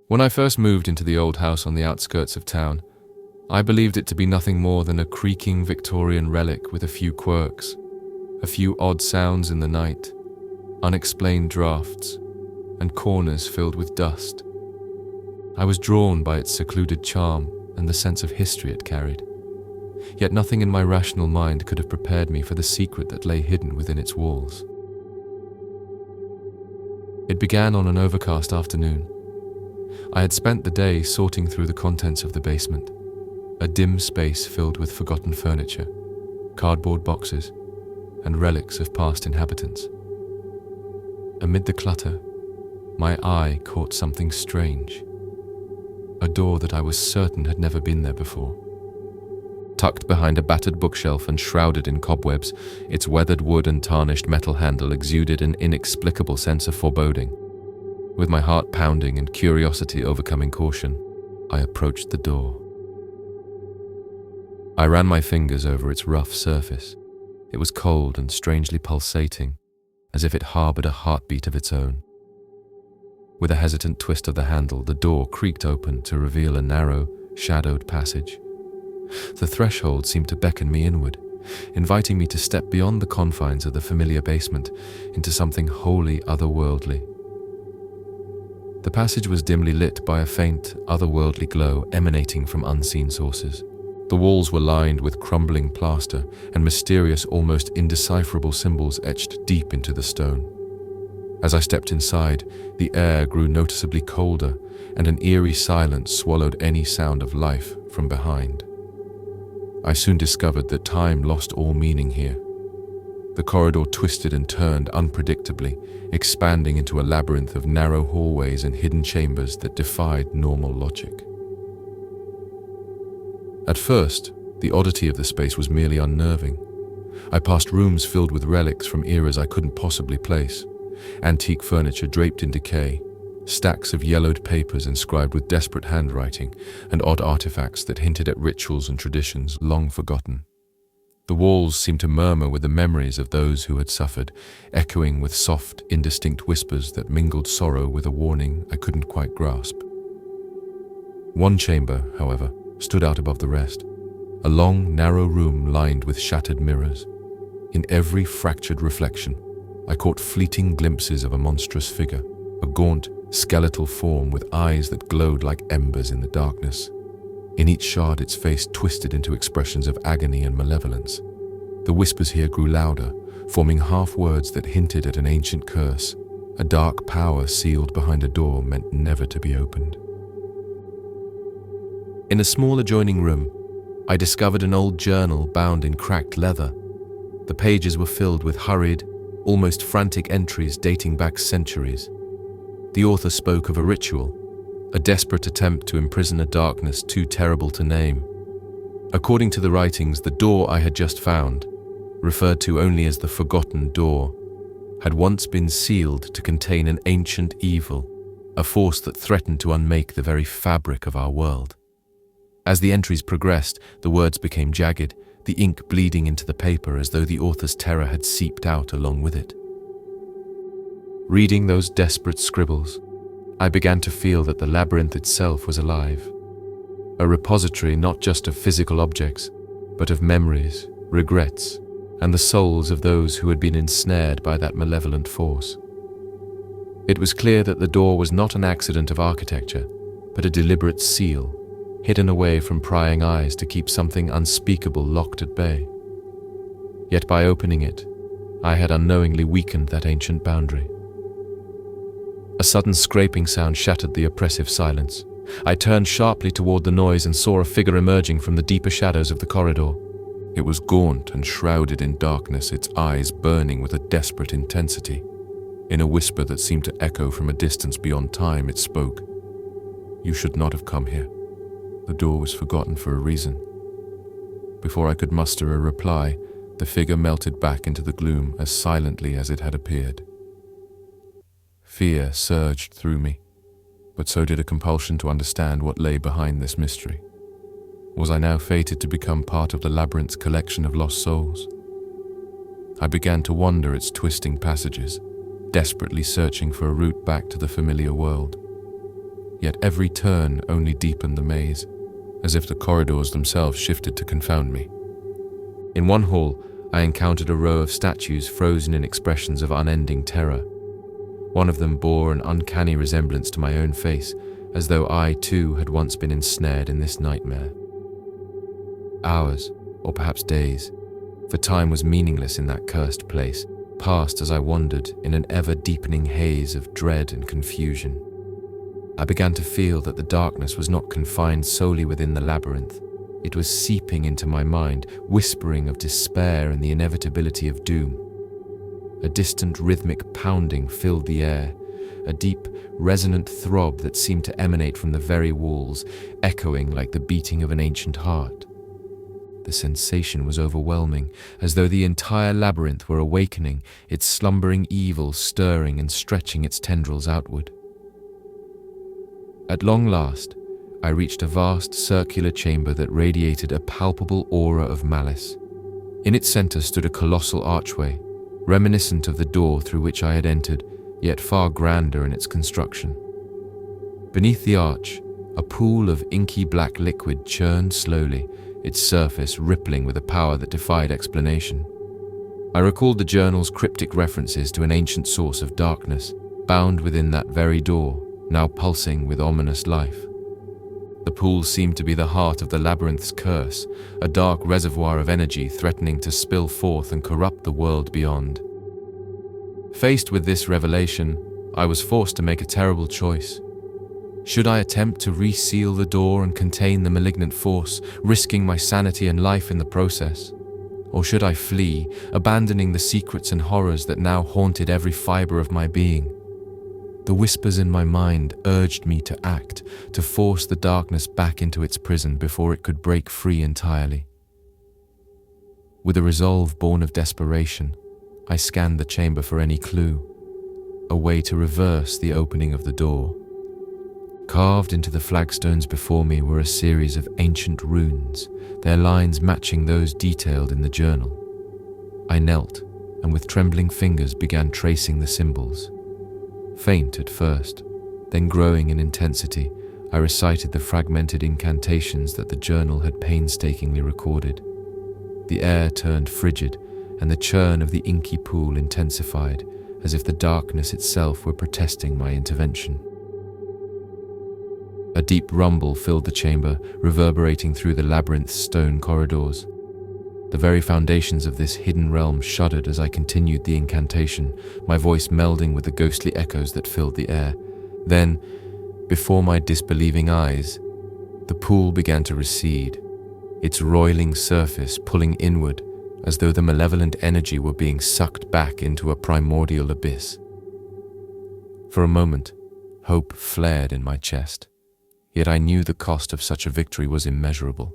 When I first moved into the old house on the outskirts of town, I believed it to be nothing more than a creaking Victorian relic with a few quirks, a few odd sounds in the night, unexplained drafts, and corners filled with dust. I was drawn by its secluded charm and the sense of history it carried. Yet nothing in my rational mind could have prepared me for the secret that lay hidden within its walls. It began on an overcast afternoon. I had spent the day sorting through the contents of the basement, a dim space filled with forgotten furniture, cardboard boxes, and relics of past inhabitants. Amid the clutter, my eye caught something strange. A door that I was certain had never been there before. Tucked behind a battered bookshelf and shrouded in cobwebs, its weathered wood and tarnished metal handle exuded an inexplicable sense of foreboding. With my heart pounding and curiosity overcoming caution, I approached the door. I ran my fingers over its rough surface. It was cold and strangely pulsating, as if it harbored a heartbeat of its own. With a hesitant twist of the handle, the door creaked open to reveal a narrow, shadowed passage. The threshold seemed to beckon me inward, inviting me to step beyond the confines of the familiar basement into something wholly otherworldly. The passage was dimly lit by a faint, otherworldly glow emanating from unseen sources. The walls were lined with crumbling plaster and mysterious, almost indecipherable symbols etched deep into the stone. As I stepped inside, the air grew noticeably colder, and an eerie silence swallowed any sound of life from behind. I soon discovered that time lost all meaning here. The corridor twisted and turned unpredictably, expanding into a labyrinth of narrow hallways and hidden chambers that defied normal logic. At first, the oddity of the space was merely unnerving. I passed rooms filled with relics from eras I couldn't possibly place. Antique furniture draped in decay, stacks of yellowed papers inscribed with desperate handwriting, and odd artifacts that hinted at rituals and traditions long forgotten. The walls seemed to murmur with the memories of those who had suffered, echoing with soft, indistinct whispers that mingled sorrow with a warning I couldn't quite grasp. One chamber, however, stood out above the rest, a long, narrow room lined with shattered mirrors. In every fractured reflection, I caught fleeting glimpses of a monstrous figure, a gaunt, skeletal form with eyes that glowed like embers in the darkness. In each shard, its face twisted into expressions of agony and malevolence. The whispers here grew louder, forming half-words that hinted at an ancient curse, a dark power sealed behind a door meant never to be opened. In a small adjoining room, I discovered an old journal bound in cracked leather. The pages were filled with hurried, almost frantic entries dating back centuries. The author spoke of a ritual, a desperate attempt to imprison a darkness too terrible to name. According to the writings, the door I had just found, referred to only as the Forgotten Door, had once been sealed to contain an ancient evil, a force that threatened to unmake the very fabric of our world. As the entries progressed, the words became jagged, the ink bleeding into the paper as though the author's terror had seeped out along with it. Reading those desperate scribbles, I began to feel that the labyrinth itself was alive, a repository not just of physical objects, but of memories, regrets, and the souls of those who had been ensnared by that malevolent force. It was clear that the door was not an accident of architecture, but a deliberate seal, hidden away from prying eyes to keep something unspeakable locked at bay. Yet by opening it, I had unknowingly weakened that ancient boundary. A sudden scraping sound shattered the oppressive silence. I turned sharply toward the noise and saw a figure emerging from the deeper shadows of the corridor. It was gaunt and shrouded in darkness, its eyes burning with a desperate intensity. In a whisper that seemed to echo from a distance beyond time, it spoke. "You should not have come here. The door was forgotten for a reason." Before I could muster a reply, the figure melted back into the gloom as silently as it had appeared. Fear surged through me, but so did a compulsion to understand what lay behind this mystery. Was I now fated to become part of the labyrinth's collection of lost souls? I began to wander its twisting passages, desperately searching for a route back to the familiar world. yet every turn only deepened the maze, as if the corridors themselves shifted to confound me. In one hall, I encountered a row of statues frozen in expressions of unending terror. One of them bore an uncanny resemblance to my own face, as though I too had once been ensnared in this nightmare. Hours, or perhaps days, for time was meaningless in that cursed place, passed as I wandered in an ever-deepening haze of dread and confusion. I began to feel that the darkness was not confined solely within the labyrinth. It was seeping into my mind, whispering of despair and the inevitability of doom. A distant rhythmic pounding filled the air, a deep, resonant throb that seemed to emanate from the very walls, echoing like the beating of an ancient heart. The sensation was overwhelming, as though the entire labyrinth were awakening, its slumbering evil stirring and stretching its tendrils outward. At long last, I reached a vast circular chamber that radiated a palpable aura of malice. In its center stood a colossal archway, reminiscent of the door through which I had entered, yet far grander in its construction. Beneath the arch, a pool of inky black liquid churned slowly, its surface rippling with a power that defied explanation. I recalled the journal's cryptic references to an ancient source of darkness, bound within that very door, now pulsing with ominous life. The pool seemed to be the heart of the labyrinth's curse, a dark reservoir of energy threatening to spill forth and corrupt the world beyond. Faced with this revelation, I was forced to make a terrible choice. Should I attempt to reseal the door and contain the malignant force, risking my sanity and life in the process? Or should I flee, abandoning the secrets and horrors that now haunted every fiber of my being? The whispers in my mind urged me to act, to force the darkness back into its prison before it could break free entirely. With a resolve born of desperation, I scanned the chamber for any clue, a way to reverse the opening of the door. Carved into the flagstones before me were a series of ancient runes, their lines matching those detailed in the journal. I knelt, and with trembling fingers began tracing the symbols. Faint at first, then growing in intensity, I recited the fragmented incantations that the journal had painstakingly recorded. The air turned frigid, and the churn of the inky pool intensified, as if the darkness itself were protesting my intervention. A deep rumble filled the chamber, reverberating through the labyrinth's stone corridors. The very foundations of this hidden realm shuddered as I continued the incantation, my voice melding with the ghostly echoes that filled the air. Then, before my disbelieving eyes, the pool began to recede, its roiling surface pulling inward as though the malevolent energy were being sucked back into a primordial abyss. For a moment, hope flared in my chest, yet I knew the cost of such a victory was immeasurable.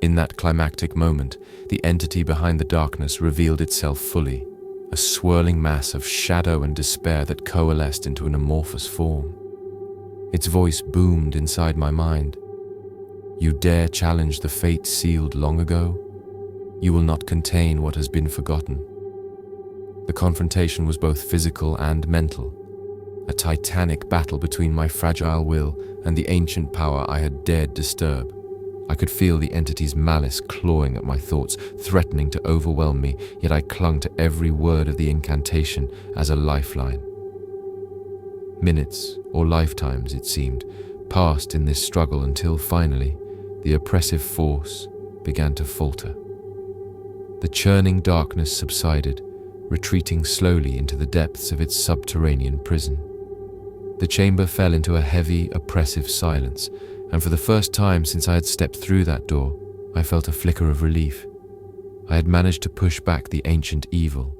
In that climactic moment, the entity behind the darkness revealed itself fully, a swirling mass of shadow and despair that coalesced into an amorphous form. Its voice boomed inside my mind. "You dare challenge the fate sealed long ago? You will not contain what has been forgotten." The confrontation was both physical and mental, a titanic battle between my fragile will and the ancient power I had dared disturb. I could feel the entity's malice clawing at my thoughts, threatening to overwhelm me, yet I clung to every word of the incantation as a lifeline. Minutes, or lifetimes it seemed, passed in this struggle until finally, the oppressive force began to falter. The churning darkness subsided, retreating slowly into the depths of its subterranean prison. The chamber fell into a heavy, oppressive silence, and for the first time since I had stepped through that door, I felt a flicker of relief. I had managed to push back the ancient evil,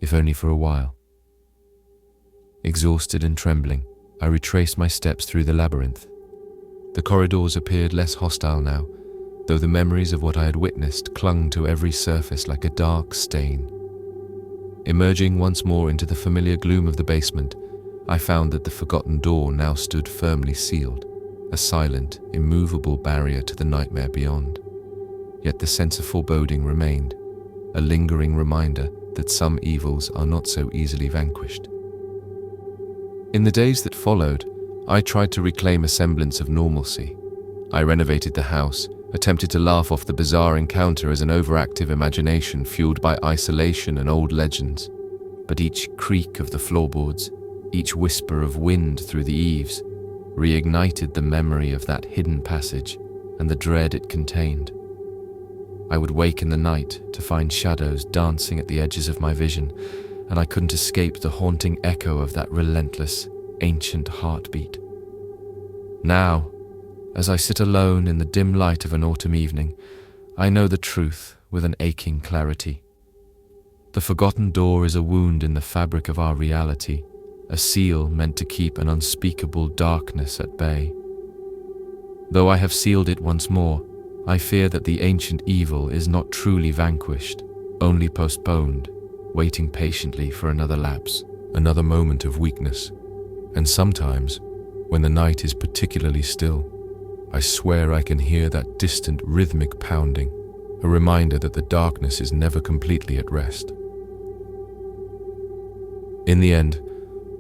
if only for a while. Exhausted and trembling, I retraced my steps through the labyrinth. The corridors appeared less hostile now, though the memories of what I had witnessed clung to every surface like a dark stain. Emerging once more into the familiar gloom of the basement, I found that the forgotten door now stood firmly sealed, a silent, immovable barrier to the nightmare beyond. Yet the sense of foreboding remained, a lingering reminder that some evils are not so easily vanquished. In the days that followed, I tried to reclaim a semblance of normalcy. I renovated the house, attempted to laugh off the bizarre encounter as an overactive imagination fueled by isolation and old legends. But each creak of the floorboards, each whisper of wind through the eaves, reignited the memory of that hidden passage and the dread it contained. I would wake in the night to find shadows dancing at the edges of my vision, and I couldn't escape the haunting echo of that relentless, ancient heartbeat. Now, as I sit alone in the dim light of an autumn evening, I know the truth with an aching clarity. The forgotten door is a wound in the fabric of our reality, a seal meant to keep an unspeakable darkness at bay. Though I have sealed it once more, I fear that the ancient evil is not truly vanquished, only postponed, waiting patiently for another lapse, another moment of weakness. And sometimes, when the night is particularly still, I swear I can hear that distant rhythmic pounding, a reminder that the darkness is never completely at rest. In the end,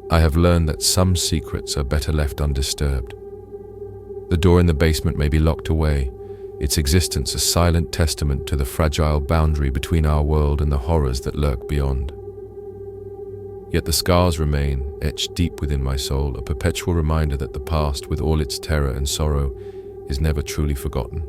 I have learned that some secrets are better left undisturbed. The door in the basement may be locked away, its existence a silent testament to the fragile boundary between our world and the horrors that lurk beyond. Yet the scars remain, etched deep within my soul, a perpetual reminder that the past, with all its terror and sorrow, is never truly forgotten.